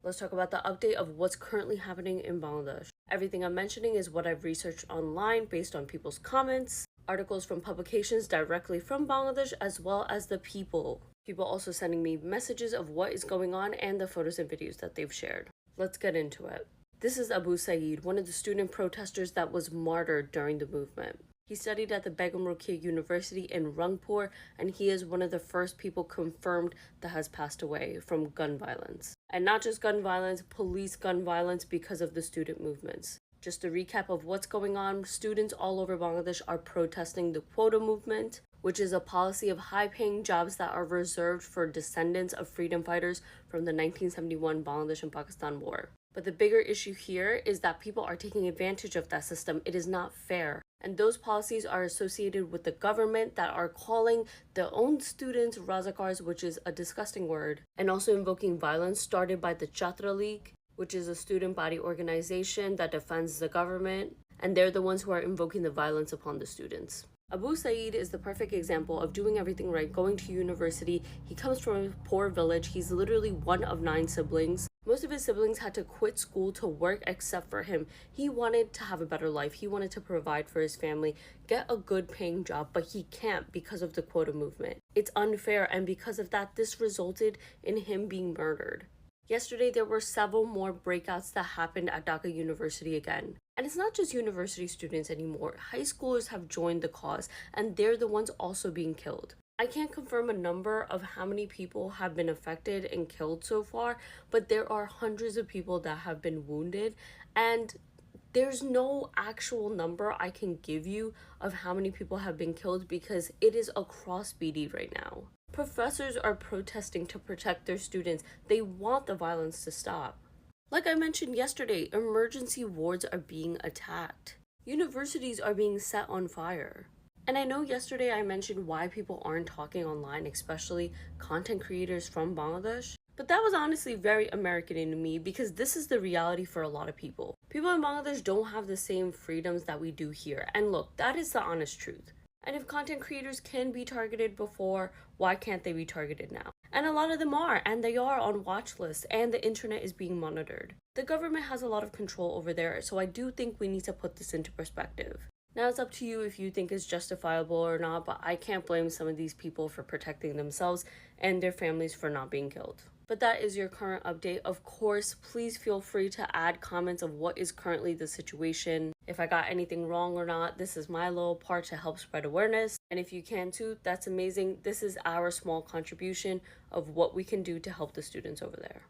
Let's talk about the update of what's currently happening in Bangladesh. Everything I'm mentioning is what I've researched online based on people's comments, articles from publications directly from Bangladesh, as well as the people. People also sending me messages of what is going on and the photos and videos that they've shared. Let's get into it. This is Abu Saeed, one of the student protesters that was martyred during the movement. He studied at the Begum Rokeya University in Rangpur, and he is one of the first people confirmed that has passed away from gun violence. And not just gun violence, police gun violence because of the student movements. Just a recap of what's going on, students all over Bangladesh are protesting the quota movement, which is a policy of high-paying jobs that are reserved for descendants of freedom fighters from the 1971 Bangladesh and Pakistan War. But the bigger issue here is that people are taking advantage of that system. It is not fair. And those policies are associated with the government that are calling their own students Razakars, which is a disgusting word, and also invoking violence started by the Chhatra League, which is a student body organization that defends the government, and they're the ones who are invoking the violence upon the students. Abu Saeed is the perfect example of doing everything right, going to university. He comes from a poor village. He's literally one of 9 siblings. Most of his siblings had to quit school to work except for him. He wanted to have a better life. He wanted to provide for his family, get a good paying job, but he can't because of the quota movement. It's unfair, and because of that, this resulted in him being murdered. Yesterday, there were several more breakouts that happened at Dhaka University again. And it's not just university students anymore. High schoolers have joined the cause, and they're the ones also being killed. I can't confirm a number of how many people have been affected and killed so far, but there are hundreds of people that have been wounded, and there's no actual number I can give you of how many people have been killed because it is across BD right now. Professors are protesting to protect their students. They want the violence to stop. Like I mentioned yesterday, emergency wards are being attacked. Universities are being set on fire. And I know yesterday I mentioned why people aren't talking online, especially content creators from Bangladesh. But that was honestly very American in me because this is the reality for a lot of people. People in Bangladesh don't have the same freedoms that we do here. And look, that is the honest truth. And if content creators can be targeted before, why can't they be targeted now? And a lot of them are, and they are on watch lists, and the internet is being monitored. The government has a lot of control over there, so I do think we need to put this into perspective. Now it's up to you if you think it's justifiable or not, but I can't blame some of these people for protecting themselves and their families for not being killed. But that is your current update. Of course, please feel free to add comments of what is currently the situation. If I got anything wrong or not, this is my little part to help spread awareness. And if you can too, that's amazing. This is our small contribution of what we can do to help the students over there.